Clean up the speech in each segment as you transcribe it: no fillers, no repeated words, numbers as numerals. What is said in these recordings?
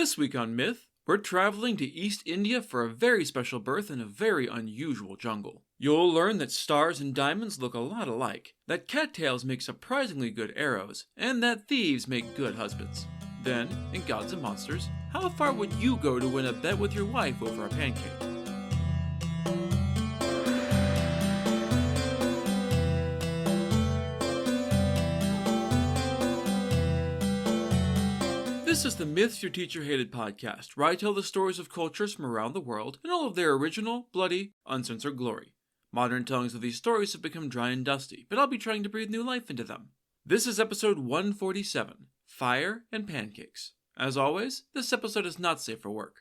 This week on Myth, we're traveling to East India for a very special birth in a very unusual jungle. You'll learn that stars and diamonds look a lot alike, that cattails make surprisingly good arrows, and that thieves make good husbands. Then, in Gods and Monsters, how far would you go to win a bet with your wife over a pancake? This is the Myths Your Teacher Hated podcast, where I tell the stories of cultures from around the world in all of their original, bloody, uncensored glory. Modern tellings of these stories have become dry and dusty, but I'll be trying to breathe new life into them. This is episode 147, Fire and Pancakes. As always, this episode is not safe for work.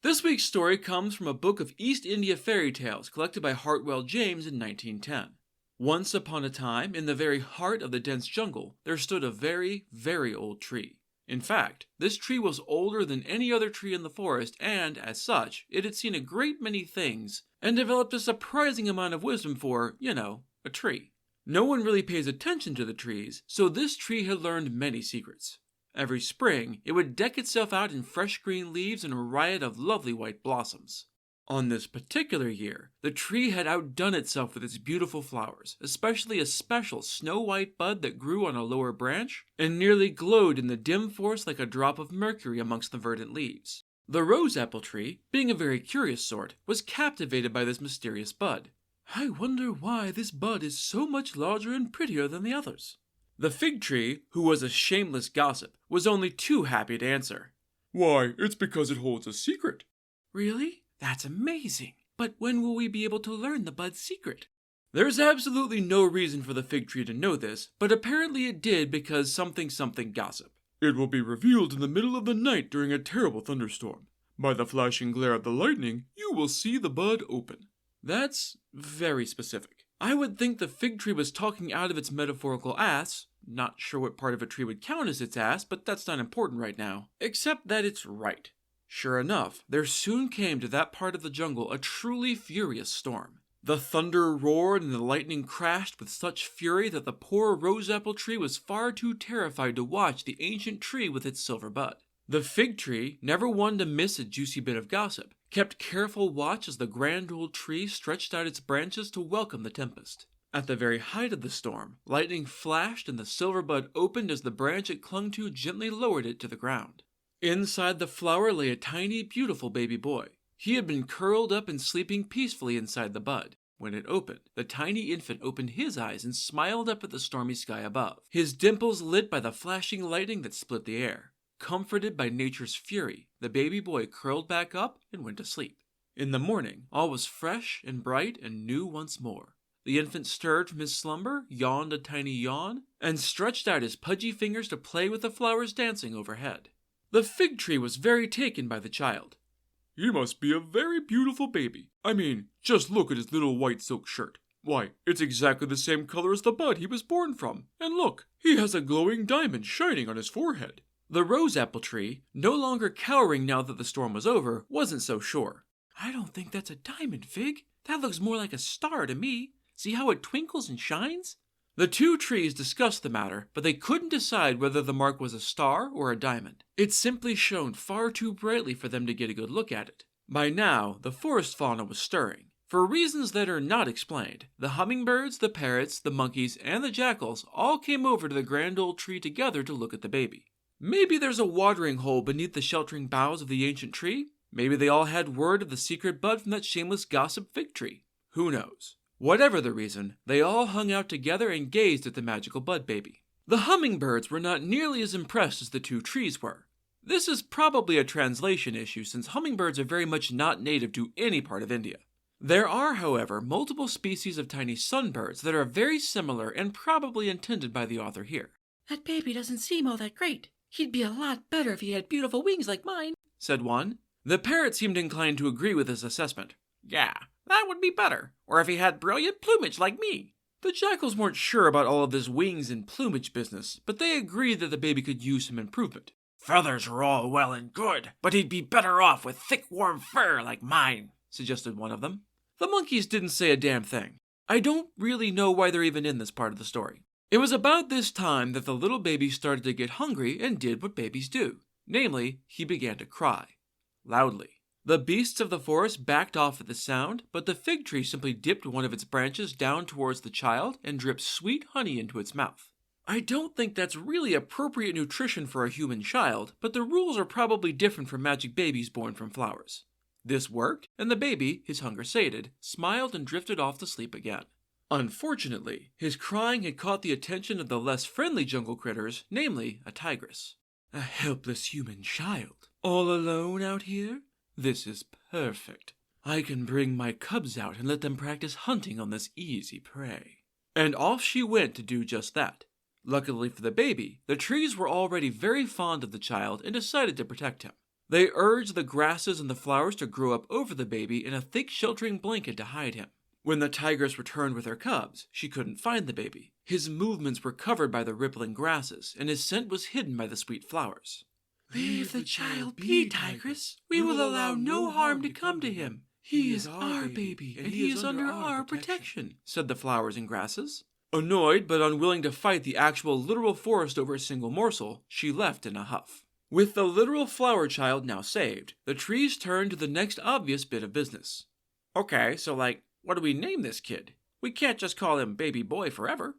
This week's story comes from a book of East India fairy tales collected by Hartwell James in 1910. Once upon a time, in the very heart of the dense jungle, there stood a very, very old tree. In fact, this tree was older than any other tree in the forest, and, as such, it had seen a great many things, and developed a surprising amount of wisdom for, a tree. No one really pays attention to the trees, so this tree had learned many secrets. Every spring, it would deck itself out in fresh green leaves and a riot of lovely white blossoms. On this particular year, the tree had outdone itself with its beautiful flowers, especially a special snow-white bud that grew on a lower branch and nearly glowed in the dim forest like a drop of mercury amongst the verdant leaves. The rose apple tree, being a very curious sort, was captivated by this mysterious bud. "I wonder why this bud is so much larger and prettier than the others." The fig tree, who was a shameless gossip, was only too happy to answer. "Why, it's because it holds a secret." "Really? That's amazing. But when will we be able to learn the bud's secret?" There's absolutely no reason for the fig tree to know this, but apparently it did because something gossip. "It will be revealed in the middle of the night during a terrible thunderstorm. By the flashing glare of the lightning, you will see the bud open." That's very specific. I would think the fig tree was talking out of its metaphorical ass. Not sure what part of a tree would count as its ass, but that's not important right now. Except that it's right. Sure enough, there soon came to that part of the jungle a truly furious storm. The thunder roared and the lightning crashed with such fury that the poor rose apple tree was far too terrified to watch the ancient tree with its silver bud. The fig tree, never one to miss a juicy bit of gossip, kept careful watch as the grand old tree stretched out its branches to welcome the tempest. At the very height of the storm, lightning flashed and the silver bud opened as the branch it clung to gently lowered it to the ground. Inside the flower lay a tiny, beautiful baby boy. He had been curled up and sleeping peacefully inside the bud. When it opened, the tiny infant opened his eyes and smiled up at the stormy sky above, his dimples lit by the flashing lightning that split the air. Comforted by nature's fury, the baby boy curled back up and went to sleep. In the morning, all was fresh and bright and new once more. The infant stirred from his slumber, yawned a tiny yawn, and stretched out his pudgy fingers to play with the flowers dancing overhead. The fig tree was very taken by the child. "He must be a very beautiful baby. I mean, just look at his little white silk shirt. Why, it's exactly the same color as the bud he was born from. And look, he has a glowing diamond shining on his forehead." The rose apple tree, no longer cowering now that the storm was over, wasn't so sure. "I don't think that's a diamond, Fig. That looks more like a star to me. See how it twinkles and shines?" The two trees discussed the matter, but they couldn't decide whether the mark was a star or a diamond. It simply shone far too brightly for them to get a good look at it. By now, the forest fauna was stirring. For reasons that are not explained, the hummingbirds, the parrots, the monkeys, and the jackals all came over to the grand old tree together to look at the baby. Maybe there's a watering hole beneath the sheltering boughs of the ancient tree. Maybe they all had word of the secret bud from that shameless gossip fig tree. Who knows? Whatever the reason, they all hung out together and gazed at the magical bud baby. The hummingbirds were not nearly as impressed as the two trees were. This is probably a translation issue since hummingbirds are very much not native to any part of India. There are, however, multiple species of tiny sunbirds that are very similar and probably intended by the author here. "That baby doesn't seem all that great. He'd be a lot better if he had beautiful wings like mine," said one. The parrot seemed inclined to agree with this assessment. "Yeah, that would be better. Or if he had brilliant plumage like me." The jackals weren't sure about all of this wings and plumage business, but they agreed that the baby could use some improvement. "Feathers are all well and good, but he'd be better off with thick, warm fur like mine," suggested one of them. The monkeys didn't say a damn thing. I don't really know why they're even in this part of the story. It was about this time that the little baby started to get hungry and did what babies do. Namely, he began to cry. Loudly. The beasts of the forest backed off at the sound, but the fig tree simply dipped one of its branches down towards the child and dripped sweet honey into its mouth. I don't think that's really appropriate nutrition for a human child, but the rules are probably different for magic babies born from flowers. This worked, and the baby, his hunger sated, smiled and drifted off to sleep again. Unfortunately, his crying had caught the attention of the less friendly jungle critters, namely a tigress. A helpless human child, all alone out here? This is perfect. I can bring my cubs out and let them practice hunting on this easy prey. And off she went to do just that. Luckily for the baby, the trees were already very fond of the child and decided to protect him. They urged the grasses and the flowers to grow up over the baby in a thick sheltering blanket to hide him. When the tigress returned with her cubs, she couldn't find the baby. His movements were covered by the rippling grasses, and his scent was hidden by the sweet flowers. Leave the child be, tigress. We will allow no harm to come to him. He is our baby, and he is under our protection, said the flowers and grasses. Annoyed but unwilling to fight the actual literal forest over a single morsel, she left in a huff. With the literal flower child now saved, the trees turned to the next obvious bit of business. Okay, so what do we name this kid? We can't just call him Baby Boy forever.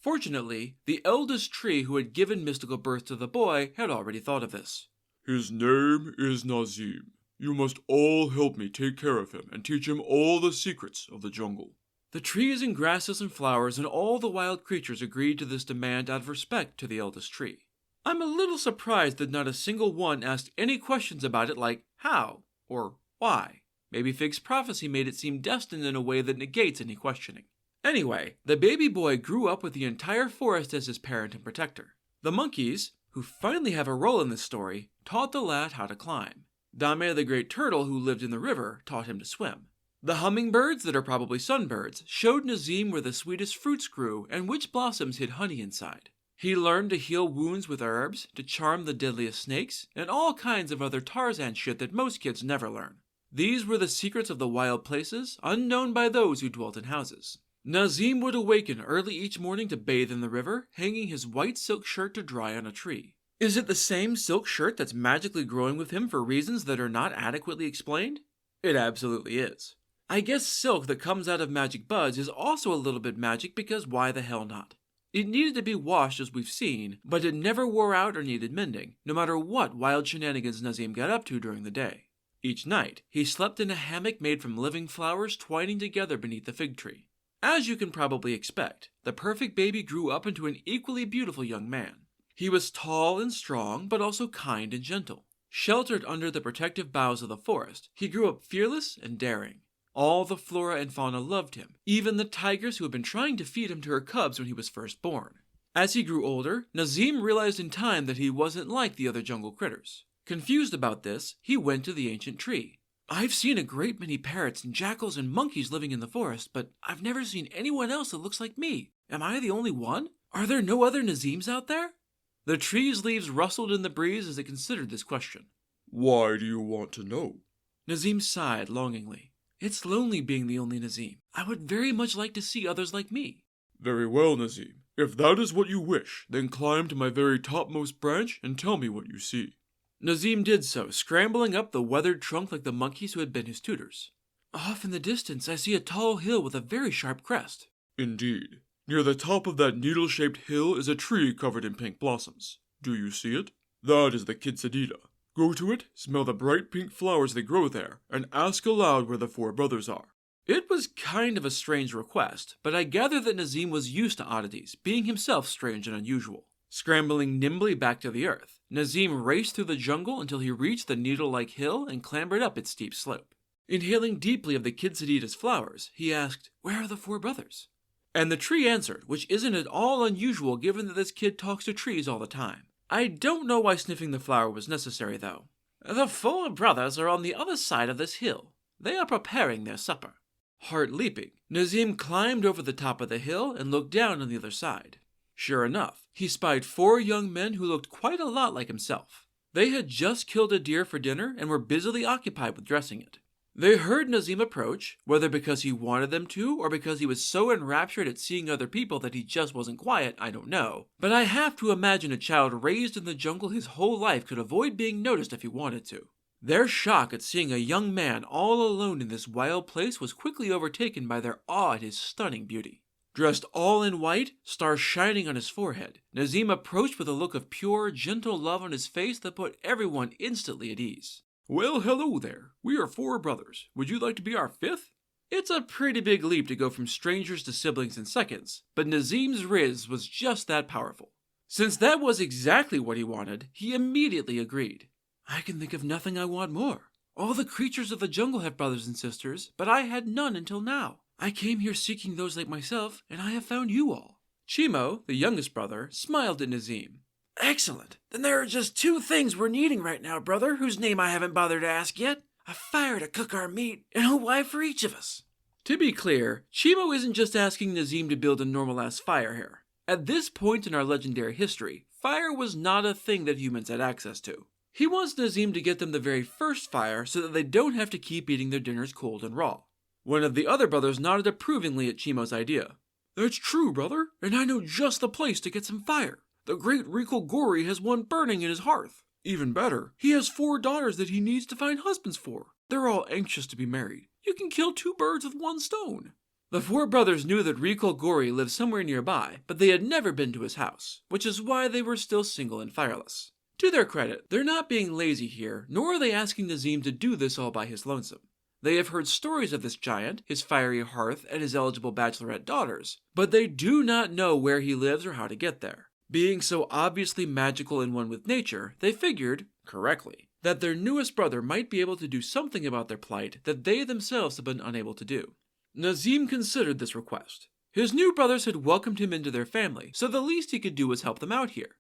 Fortunately, the eldest tree who had given mystical birth to the boy had already thought of this. His name is Nazim. You must all help me take care of him and teach him all the secrets of the jungle. The trees and grasses and flowers and all the wild creatures agreed to this demand out of respect to the eldest tree. I'm a little surprised that not a single one asked any questions about it like how or why. Maybe Fig's prophecy made it seem destined in a way that negates any questioning. Anyway, the baby boy grew up with the entire forest as his parent and protector. The monkeys, who finally have a role in this story, taught the lad how to climb. Dame the great turtle, who lived in the river, taught him to swim. The hummingbirds, that are probably sunbirds, showed Nazim where the sweetest fruits grew and which blossoms hid honey inside. He learned to heal wounds with herbs, to charm the deadliest snakes, and all kinds of other Tarzan shit that most kids never learn. These were the secrets of the wild places, unknown by those who dwelt in houses. Nazim would awaken early each morning to bathe in the river, hanging his white silk shirt to dry on a tree. Is it the same silk shirt that's magically growing with him for reasons that are not adequately explained? It absolutely is. I guess silk that comes out of magic buds is also a little bit magic because why the hell not? It needed to be washed as we've seen, but it never wore out or needed mending, no matter what wild shenanigans Nazim got up to during the day. Each night, he slept in a hammock made from living flowers twining together beneath the fig tree. As you can probably expect, the perfect baby grew up into an equally beautiful young man. He was tall and strong, but also kind and gentle. Sheltered under the protective boughs of the forest, he grew up fearless and daring. All the flora and fauna loved him, even the tigers who had been trying to feed him to her cubs when he was first born. As he grew older, Nazim realized in time that he wasn't like the other jungle critters. Confused about this, he went to the ancient tree. I've seen a great many parrots and jackals and monkeys living in the forest, but I've never seen anyone else that looks like me. Am I the only one? Are there no other Nazims out there? The tree's leaves rustled in the breeze as it considered this question. Why do you want to know? Nazim sighed longingly. It's lonely being the only Nazim. I would very much like to see others like me. Very well, Nazim. If that is what you wish, then climb to my very topmost branch and tell me what you see. Nazim did so, scrambling up the weathered trunk like the monkeys who had been his tutors. Off in the distance, I see a tall hill with a very sharp crest. Indeed. Near the top of that needle-shaped hill is a tree covered in pink blossoms. Do you see it? That is the quinceañera. Go to it, smell the bright pink flowers that grow there, and ask aloud where the four brothers are. It was kind of a strange request, but I gather that Nazim was used to oddities, being himself strange and unusual. Scrambling nimbly back to the earth, Nazim raced through the jungle until he reached the needle-like hill and clambered up its steep slope. Inhaling deeply of the quinceañera's flowers, he asked, "Where are the four brothers?" And the tree answered, which isn't at all unusual given that this kid talks to trees all the time. I don't know why sniffing the flower was necessary, though. "The four brothers are on the other side of this hill. They are preparing their supper." Heart leaping, Nazim climbed over the top of the hill and looked down on the other side. Sure enough, he spied four young men who looked quite a lot like himself. They had just killed a deer for dinner and were busily occupied with dressing it. They heard Nazim approach, whether because he wanted them to or because he was so enraptured at seeing other people that he just wasn't quiet, I don't know. But I have to imagine a child raised in the jungle his whole life could avoid being noticed if he wanted to. Their shock at seeing a young man all alone in this wild place was quickly overtaken by their awe at his stunning beauty. Dressed all in white, stars shining on his forehead, Nazim approached with a look of pure, gentle love on his face that put everyone instantly at ease. Well, hello there. We are 4 brothers. Would you like to be our 5th? It's a pretty big leap to go from strangers to siblings in seconds, but Nazim's riz was just that powerful. Since that was exactly what he wanted, he immediately agreed. I can think of nothing I want more. All the creatures of the jungle have brothers and sisters, but I had none until now. I came here seeking those like myself, and I have found you all. Chimo, the youngest brother, smiled at Nazim. Excellent. Then there are just 2 things we're needing right now, brother, whose name I haven't bothered to ask yet. A fire to cook our meat, and a wife for each of us. To be clear, Chimo isn't just asking Nazim to build a normal-ass fire here. At this point in our legendary history, fire was not a thing that humans had access to. He wants Nazim to get them the very first fire so that they don't have to keep eating their dinners cold and raw. One of the other brothers nodded approvingly at Chimo's idea. That's true, brother, and I know just the place to get some fire. The great Rikal Gori has one burning in his hearth. Even better, he has 4 daughters that he needs to find husbands for. They're all anxious to be married. You can kill 2 birds with 1 stone. The 4 brothers knew that Rikal Gori lived somewhere nearby, but they had never been to his house, which is why they were still single and fireless. To their credit, they're not being lazy here, nor are they asking Nazim to do this all by his lonesome. They have heard stories of this giant, his fiery hearth, and his eligible bachelorette daughters, but they do not know where he lives or how to get there. Being so obviously magical and one with nature, they figured, correctly, that their newest brother might be able to do something about their plight that they themselves have been unable to do. Nazim considered this request. His new brothers had welcomed him into their family, so the least he could do was help them out here.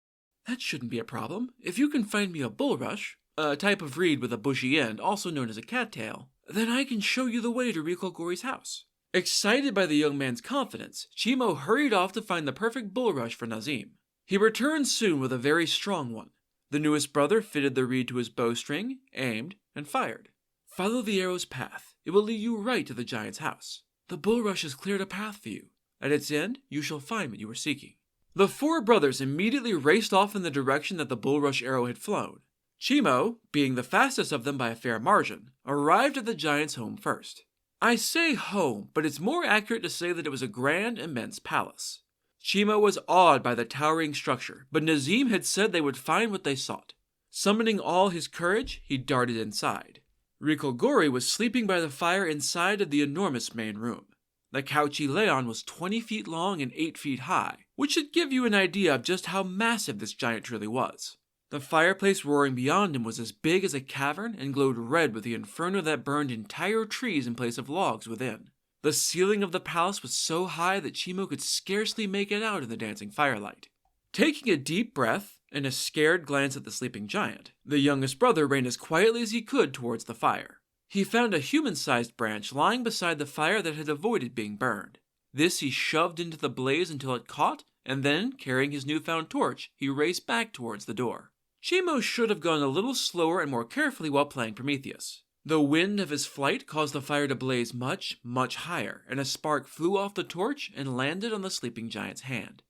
That shouldn't be a problem. If you can find me a bulrush, a type of reed with a bushy end, also known as a cattail, then I can show you the way to Rikal Gori's house. Excited by the young man's confidence, Chimo hurried off to find the perfect bulrush for Nazim. He returned soon with a very strong one. The newest brother fitted the reed to his bowstring, aimed, and fired. Follow the arrow's path. It will lead you right to the giant's house. The bulrush has cleared a path for you. At its end, you shall find what you were seeking. The 4 brothers immediately raced off in the direction that the bulrush arrow had flown. Chimo, being the fastest of them by a fair margin, arrived at the giant's home first. I say home, but it's more accurate to say that it was a grand, immense palace. Chimo was awed by the towering structure, but Nazim had said they would find what they sought. Summoning all his courage, he darted inside. Rikal Gori was sleeping by the fire inside of the enormous main room. The couch he lay on was 20 feet long and 8 feet high, which should give you an idea of just how massive this giant truly was. The fireplace roaring beyond him was as big as a cavern and glowed red with the inferno that burned entire trees in place of logs within. The ceiling of the palace was so high that Chimo could scarcely make it out in the dancing firelight. Taking a deep breath and a scared glance at the sleeping giant, the youngest brother ran as quietly as he could towards the fire. He found a human-sized branch lying beside the fire that had avoided being burned. This he shoved into the blaze until it caught, and then, carrying his newfound torch, he raced back towards the door. Chimo should have gone a little slower and more carefully while playing Prometheus. The wind of his flight caused the fire to blaze much, much higher, and a spark flew off the torch and landed on the sleeping giant's hand.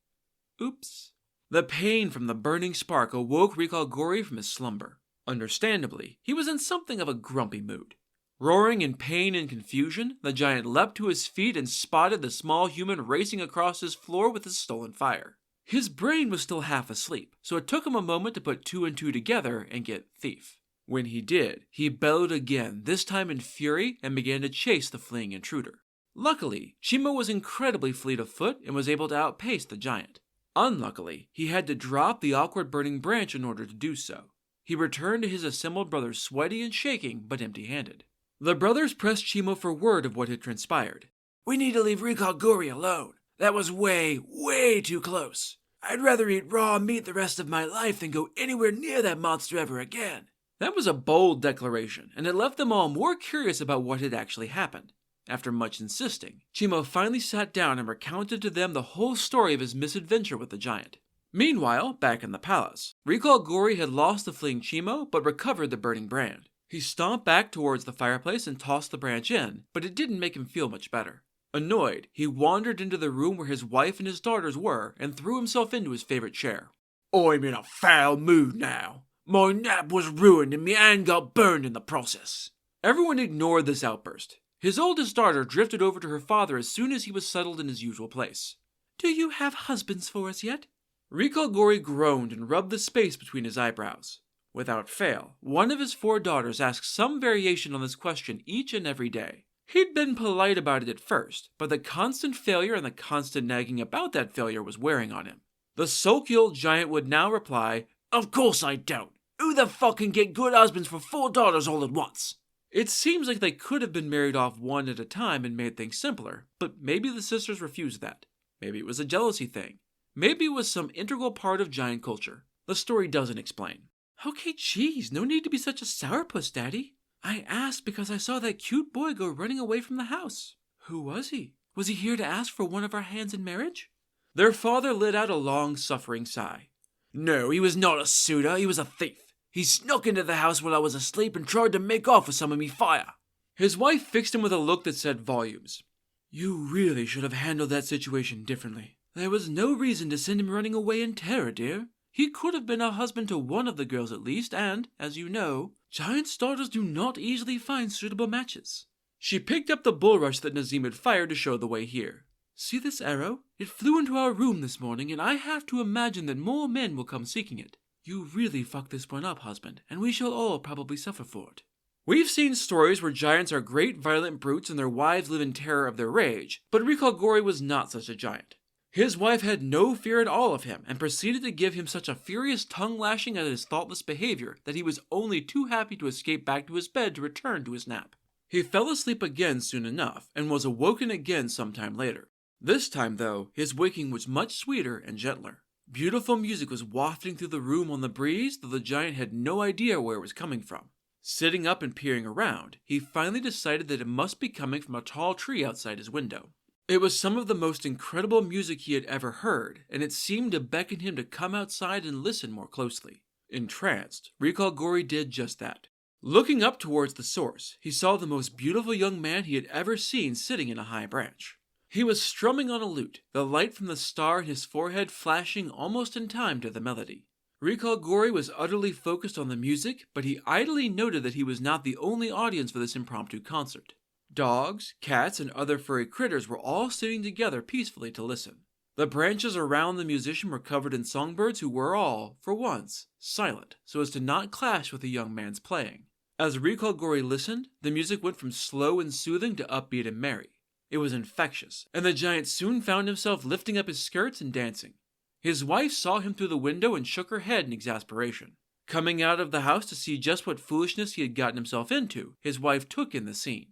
Oops. The pain from the burning spark awoke Rikal Gori from his slumber. Understandably, he was in something of a grumpy mood. Roaring in pain and confusion, the giant leapt to his feet and spotted the small human racing across his floor with his stolen fire. His brain was still half asleep, so it took him a moment to put 2 and 2 together and get thief. When he did, he bellowed again, this time in fury, and began to chase the fleeing intruder. Luckily, Chimo was incredibly fleet of foot and was able to outpace the giant. Unluckily, he had to drop the awkward burning branch in order to do so. He returned to his assembled brothers sweaty and shaking, but empty-handed. The brothers pressed Chimo for word of what had transpired. We need to leave Rikal Gori alone. That was way, way too close. I'd rather eat raw meat the rest of my life than go anywhere near that monster ever again. That was a bold declaration, and it left them all more curious about what had actually happened. After much insisting, Chimo finally sat down and recounted to them the whole story of his misadventure with the giant. Meanwhile, back in the palace, Rikal Gori had lost the fleeing Chimo, but recovered the burning brand. He stomped back towards the fireplace and tossed the branch in, but it didn't make him feel much better. Annoyed, he wandered into the room where his wife and his daughters were and threw himself into his favorite chair. I'm in a foul mood now. My nap was ruined and my hand got burned in the process. Everyone ignored this outburst. His oldest daughter drifted over to her father as soon as he was settled in his usual place. Do you have husbands for us yet? Rikal Gori groaned and rubbed the space between his eyebrows. Without fail, one of his 4 daughters asked some variation on this question each and every day. He'd been polite about it at first, but the constant failure and the constant nagging about that failure was wearing on him. The sulky old giant would now reply, Of course I don't. Who the fuck can get good husbands for 4 daughters all at once? It seems like they could have been married off one at a time and made things simpler, but maybe the sisters refused that. Maybe it was a jealousy thing. Maybe it was some integral part of giant culture. The story doesn't explain. Okay, geez, no need to be such a sourpuss, Daddy. I asked because I saw that cute boy go running away from the house. Who was he? Was he here to ask for one of our hands in marriage? Their father let out a long, suffering sigh. No, he was not a suitor, he was a thief. He snuck into the house while I was asleep and tried to make off with some of me fire. His wife fixed him with a look that said volumes. You really should have handled that situation differently. There was no reason to send him running away in terror, dear. He could have been a husband to one of the girls at least, and, as you know, giants' daughters do not easily find suitable matches. She picked up the bulrush that Nazim had fired to show the way here. See this arrow? It flew into our room this morning, and I have to imagine that more men will come seeking it. You really fucked this one up, husband, and we shall all probably suffer for it. We've seen stories where giants are great violent brutes and their wives live in terror of their rage, but Rikal Gori was not such a giant. His wife had no fear at all of him and proceeded to give him such a furious tongue-lashing at his thoughtless behavior that he was only too happy to escape back to his bed to return to his nap. He fell asleep again soon enough and was awoken again some time later. This time, though, his waking was much sweeter and gentler. Beautiful music was wafting through the room on the breeze, though the giant had no idea where it was coming from. Sitting up and peering around, he finally decided that it must be coming from a tall tree outside his window. It was some of the most incredible music he had ever heard, and it seemed to beckon him to come outside and listen more closely. Entranced, Rikal Gori did just that. Looking up towards the source, he saw the most beautiful young man he had ever seen sitting in a high branch. He was strumming on a lute, the light from the star in his forehead flashing almost in time to the melody. Rikal Gori was utterly focused on the music, but he idly noted that he was not the only audience for this impromptu concert. Dogs, cats, and other furry critters were all sitting together peacefully to listen. The branches around the musician were covered in songbirds who were all, for once, silent, so as to not clash with the young man's playing. As Rikal Gori listened, the music went from slow and soothing to upbeat and merry. It was infectious, and the giant soon found himself lifting up his skirts and dancing. His wife saw him through the window and shook her head in exasperation. Coming out of the house to see just what foolishness he had gotten himself into, his wife took in the scene.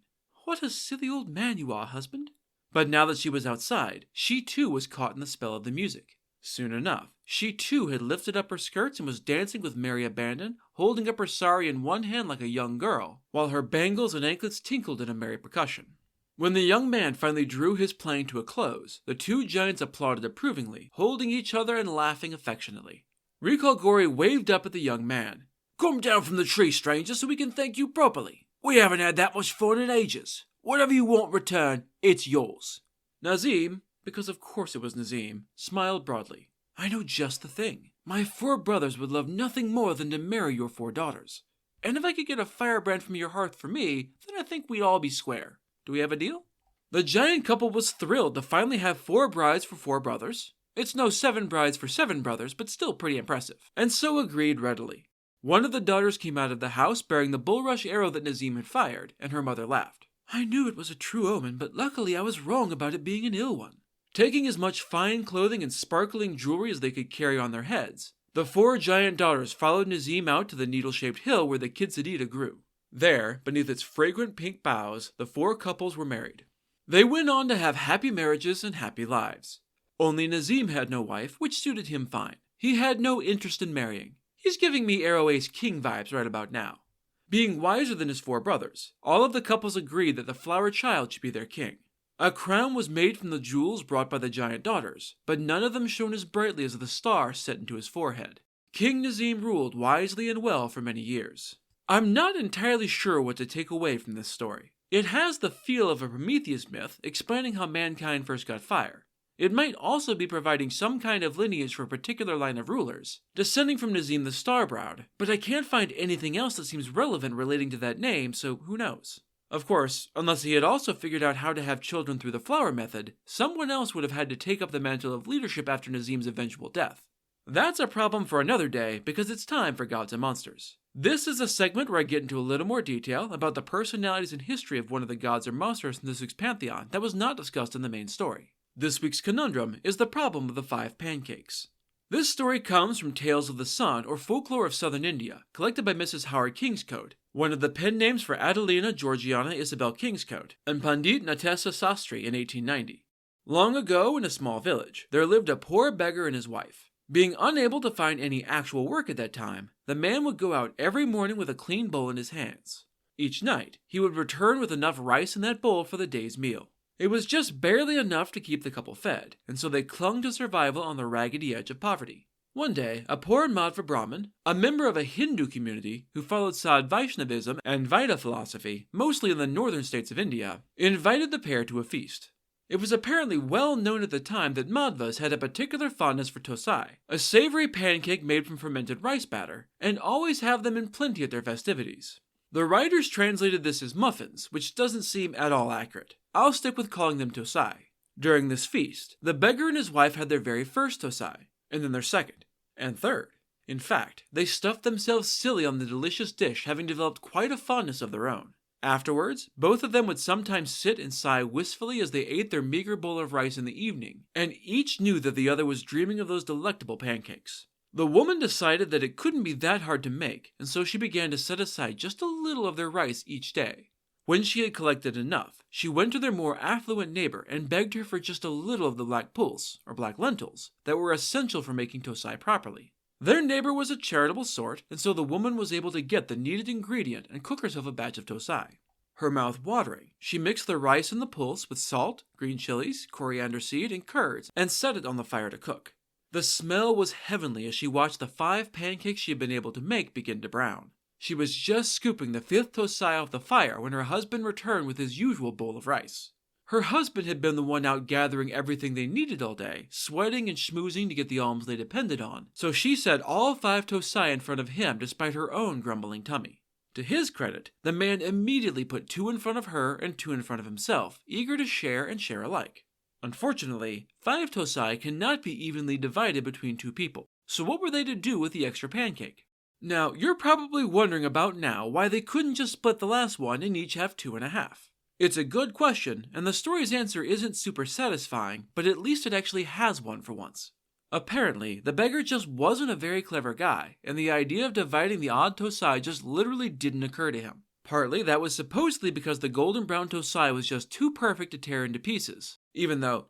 What a silly old man you are, husband. But now that she was outside, she too was caught in the spell of the music. Soon enough, she too had lifted up her skirts and was dancing with merry abandon, holding up her sari in one hand like a young girl, while her bangles and anklets tinkled in a merry percussion. When the young man finally drew his playing to a close, the 2 giants applauded approvingly, holding each other and laughing affectionately. Rikal Gori waved up at the young man. Come down from the tree, stranger, so we can thank you properly. We haven't had that much fun in ages. Whatever you want in return, it's yours. Nazim, because of course it was Nazim, smiled broadly. I know just the thing. My 4 brothers would love nothing more than to marry your 4 daughters. And if I could get a firebrand from your hearth for me, then I think we'd all be square. Do we have a deal? The giant couple was thrilled to finally have 4 brides for 4 brothers. It's no 7 brides for 7 brothers, but still pretty impressive, and so agreed readily. One of the daughters came out of the house bearing the bulrush arrow that Nazim had fired, and her mother laughed. I knew it was a true omen, but luckily I was wrong about it being an ill one. Taking as much fine clothing and sparkling jewelry as they could carry on their heads, the 4 giant daughters followed Nazim out to the needle-shaped hill where the kitsadita grew. There, beneath its fragrant pink boughs, the 4 couples were married. They went on to have happy marriages and happy lives. Only Nazim had no wife, which suited him fine. He had no interest in marrying. He's giving me Arrow Ace King vibes right about now. Being wiser than his 4 brothers, all of the couples agreed that the flower child should be their king. A crown was made from the jewels brought by the giant daughters, but none of them shone as brightly as the star set into his forehead. King Nazim ruled wisely and well for many years. I'm not entirely sure what to take away from this story. It has the feel of a Prometheus myth explaining how mankind first got fire. It might also be providing some kind of lineage for a particular line of rulers, descending from Nazim the Starbrowed, but I can't find anything else that seems relevant relating to that name, so who knows? Of course, unless he had also figured out how to have children through the flower method, someone else would have had to take up the mantle of leadership after Nazim's eventual death. That's a problem for another day, because it's time for Gods and Monsters. This is a segment where I get into a little more detail about the personalities and history of one of the gods or monsters in this week's pantheon that was not discussed in the main story. This week's conundrum is the problem of the 5 pancakes. This story comes from Tales of the Sun or Folklore of Southern India, collected by Mrs. Howard Kingscote, one of the pen names for Adelina Georgiana Isabel Kingscote, and Pandit Natesa Sastry in 1890. Long ago, in a small village, there lived a poor beggar and his wife. Being unable to find any actual work at that time, the man would go out every morning with a clean bowl in his hands. Each night, he would return with enough rice in that bowl for the day's meal. It was just barely enough to keep the couple fed, and so they clung to survival on the raggedy edge of poverty. One day, a poor Madhva Brahmin, a member of a Hindu community who followed Sad Vaishnavism and Vaida philosophy, mostly in the northern states of India, invited the pair to a feast. It was apparently well known at the time that Madhvas had a particular fondness for tosai, a savory pancake made from fermented rice batter, and always have them in plenty at their festivities. The writers translated this as muffins, which doesn't seem at all accurate. I'll stick with calling them tosai. During this feast, the beggar and his wife had their very first tosai, and then their second, and third. In fact, they stuffed themselves silly on the delicious dish, having developed quite a fondness of their own. Afterwards, both of them would sometimes sit and sigh wistfully as they ate their meager bowl of rice in the evening, and each knew that the other was dreaming of those delectable pancakes. The woman decided that it couldn't be that hard to make, and so she began to set aside just a little of their rice each day. When she had collected enough, she went to their more affluent neighbor and begged her for just a little of the black pulse, or black lentils, that were essential for making tosai properly. Their neighbor was a charitable sort, and so the woman was able to get the needed ingredient and cook herself a batch of tosai. Her mouth watering, she mixed the rice and the pulse with salt, green chilies, coriander seed, and curds, and set it on the fire to cook. The smell was heavenly as she watched the 5 pancakes she had been able to make begin to brown. She was just scooping the 5th tosai off the fire when her husband returned with his usual bowl of rice. Her husband had been the one out gathering everything they needed all day, sweating and schmoozing to get the alms they depended on, so she set all 5 tosai in front of him despite her own grumbling tummy. To his credit, the man immediately put 2 in front of her and 2 in front of himself, eager to share and share alike. Unfortunately, 5 tosai cannot be evenly divided between 2 people, so what were they to do with the extra pancake? Now, you're probably wondering about now why they couldn't just split the last one and each have 2.5. It's a good question, and the story's answer isn't super satisfying, but at least it actually has one for once. Apparently, the beggar just wasn't a very clever guy, and the idea of dividing the odd tosai just literally didn't occur to him. Partly, that was supposedly because the golden brown tosai was just too perfect to tear into pieces. Even though,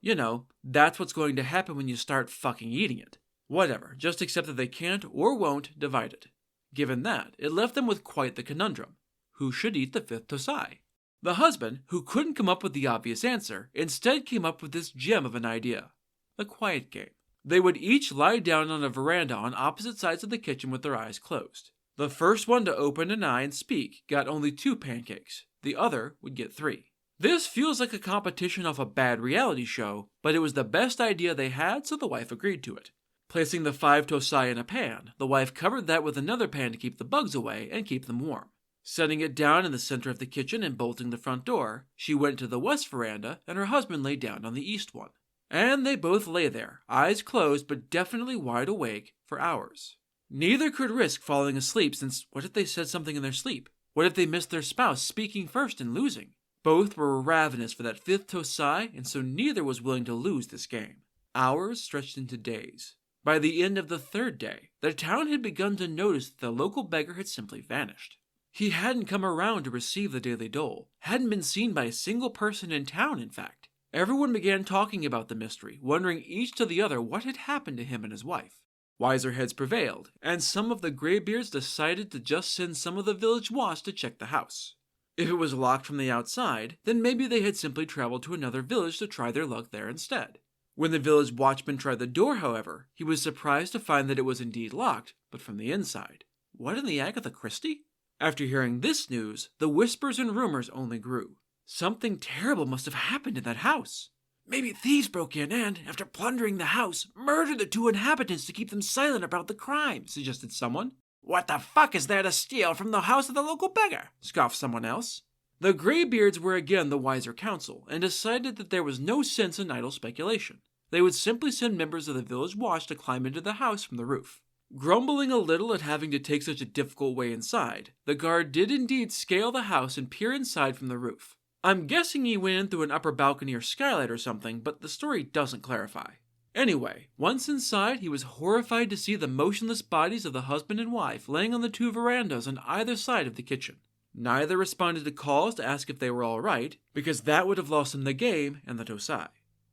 that's what's going to happen when you start fucking eating it. Whatever, just accept that they can't or won't divide it. Given that, it left them with quite the conundrum. Who should eat the 5th tosai? The husband, who couldn't come up with the obvious answer, instead came up with this gem of an idea. The quiet game. They would each lie down on a veranda on opposite sides of the kitchen with their eyes closed. The first one to open an eye and speak got only 2 pancakes. The other would get 3. This feels like a competition off a bad reality show, but it was the best idea they had, so the wife agreed to it. Placing the 5 tosai in a pan, the wife covered that with another pan to keep the bugs away and keep them warm. Setting it down in the center of the kitchen and bolting the front door, she went to the west veranda and her husband lay down on the east one. And they both lay there, eyes closed but definitely wide awake, for hours. Neither could risk falling asleep since what if they said something in their sleep? What if they missed their spouse speaking first and losing? Both were ravenous for that 5th tosai, and so neither was willing to lose this game. Hours stretched into days. By the end of the 3rd day, the town had begun to notice that the local beggar had simply vanished. He hadn't come around to receive the daily dole, hadn't been seen by a single person in town, in fact. Everyone began talking about the mystery, wondering each to the other what had happened to him and his wife. Wiser heads prevailed, and some of the graybeards decided to just send some of the village watch to check the house. If it was locked from the outside, then maybe they had simply traveled to another village to try their luck there instead. When the village watchman tried the door, however, he was surprised to find that it was indeed locked, but from the inside. What in the Agatha Christie? After hearing this news, the whispers and rumors only grew. Something terrible must have happened in that house. Maybe thieves broke in and, after plundering the house, murdered the 2 inhabitants to keep them silent about the crime, suggested someone. What the fuck is there to steal from the house of the local beggar? Scoffed someone else. The Greybeards were again the wiser council, and decided that there was no sense in idle speculation. They would simply send members of the village watch to climb into the house from the roof. Grumbling a little at having to take such a difficult way inside, the guard did indeed scale the house and peer inside from the roof. I'm guessing he went in through an upper balcony or skylight or something, but the story doesn't clarify. Anyway, once inside, he was horrified to see the motionless bodies of the husband and wife laying on the 2 verandas on either side of the kitchen. Neither responded to calls to ask if they were all right, because that would have lost him the game and the Tosai.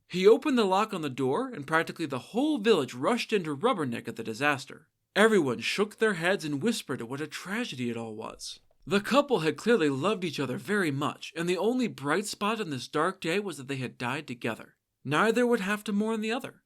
He opened the lock on the door, and practically the whole village rushed in to rubberneck at the disaster. Everyone shook their heads and whispered at what a tragedy it all was. The couple had clearly loved each other very much, and the only bright spot on this dark day was that they had died together. Neither would have to mourn the other.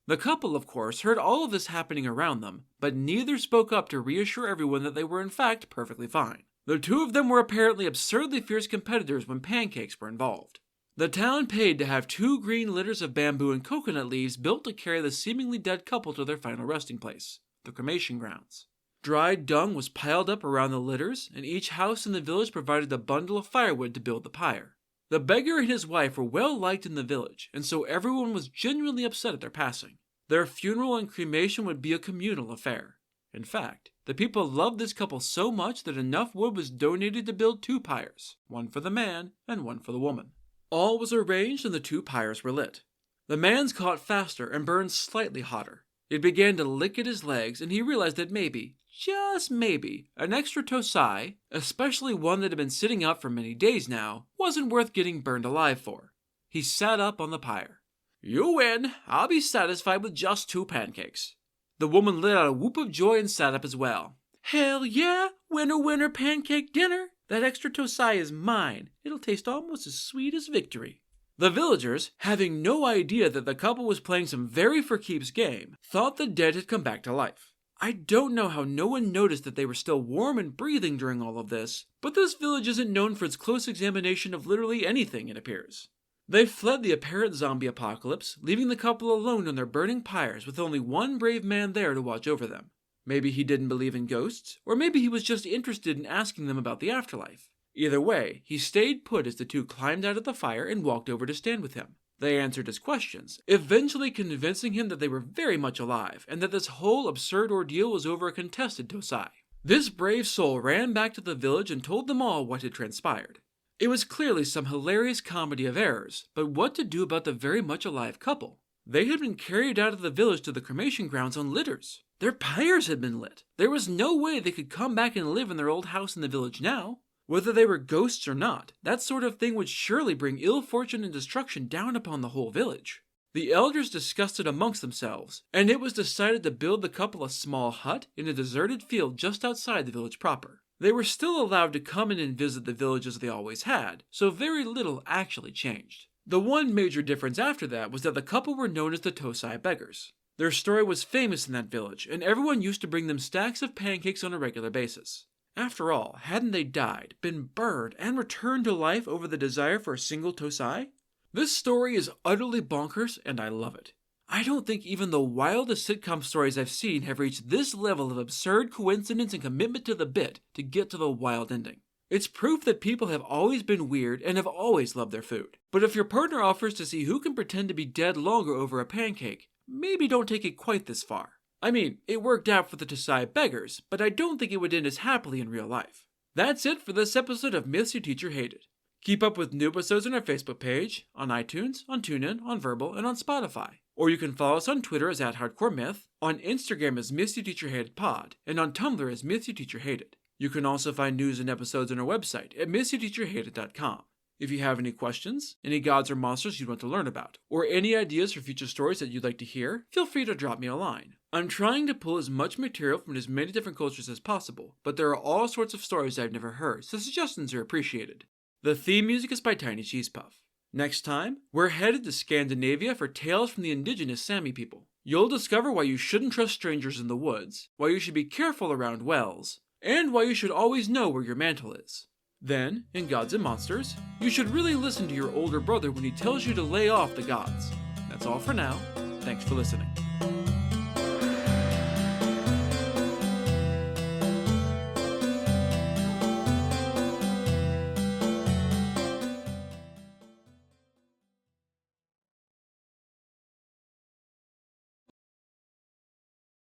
The couple, of course, heard all of this happening around them, but neither spoke up to reassure everyone that they were in fact perfectly fine. The 2 of them were apparently absurdly fierce competitors when pancakes were involved. The town paid to have 2 green litters of bamboo and coconut leaves built to carry the seemingly dead couple to their final resting place, the cremation grounds. Dried dung was piled up around the litters, and each house in the village provided a bundle of firewood to build the pyre. The beggar and his wife were well liked in the village, and so everyone was genuinely upset at their passing. Their funeral and cremation would be a communal affair. In fact, the people loved this couple so much that enough wood was donated to build 2 pyres, one for the man and one for the woman. All was arranged and the 2 pyres were lit. The man's caught faster and burned slightly hotter. It began to lick at his legs, and he realized that maybe, just maybe, an extra Tosai, especially one that had been sitting out for many days now, wasn't worth getting burned alive for. He sat up on the pyre. "You win. I'll be satisfied with just 2 pancakes." The woman let out a whoop of joy and sat up as well. "Hell yeah! Winner, winner, pancake dinner! That extra Tosai is mine. It'll taste almost as sweet as victory." The villagers, having no idea that the couple was playing some very for keeps game, thought the dead had come back to life. I don't know how no one noticed that they were still warm and breathing during all of this, but this village isn't known for its close examination of literally anything, it appears. They fled the apparent zombie apocalypse, leaving the couple alone on their burning pyres with only one brave man there to watch over them. Maybe he didn't believe in ghosts, or maybe he was just interested in asking them about the afterlife. Either way, he stayed put as the 2 climbed out of the fire and walked over to stand with him. They answered his questions, eventually convincing him that they were very much alive, and that this whole absurd ordeal was over a contested Tosai. This brave soul ran back to the village and told them all what had transpired. It was clearly some hilarious comedy of errors, but what to do about the very much alive couple? They had been carried out of the village to the cremation grounds on litters. Their pyres had been lit. There was no way they could come back and live in their old house in the village now. Whether they were ghosts or not, that sort of thing would surely bring ill fortune and destruction down upon the whole village. The elders discussed it amongst themselves, and it was decided to build the couple a small hut in a deserted field just outside the village proper. They were still allowed to come in and visit the village as they always had, so very little actually changed. The one major difference after that was that the couple were known as the Tosai beggars. Their story was famous in that village, and everyone used to bring them stacks of pancakes on a regular basis. After all, hadn't they died, been burned, and returned to life over the desire for a single Tosai? This story is utterly bonkers, and I love it. I don't think even the wildest sitcom stories I've seen have reached this level of absurd coincidence and commitment to the bit to get to the wild ending. It's proof that people have always been weird and have always loved their food. But if your partner offers to see who can pretend to be dead longer over a pancake, maybe don't take it quite this far. I mean, it worked out for the Tosai beggars, but I don't think it would end as happily in real life. That's it for this episode of Myths Your Teacher Hated. Keep up with new episodes on our Facebook page, on iTunes, on TuneIn, on Verbal, and on Spotify. Or you can follow us on Twitter as @HardcoreMyth, on Instagram as Myths Your Teacher Hated Pod, and on Tumblr as Myths Your Teacher Hated. You can also find news and episodes on our website at mythsyourteacherhated.com. If you have any questions, any gods or monsters you'd want to learn about, or any ideas for future stories that you'd like to hear, feel free to drop me a line. I'm trying to pull as much material from as many different cultures as possible, but there are all sorts of stories I've never heard, so suggestions are appreciated. The theme music is by Tiny Cheese Puff. Next time, we're headed to Scandinavia for tales from the indigenous Sami people. You'll discover why you shouldn't trust strangers in the woods, why you should be careful around wells, and why you should always know where your mantle is. Then, in Gods and Monsters, you should really listen to your older brother when he tells you to lay off the gods. That's all for now. Thanks for listening.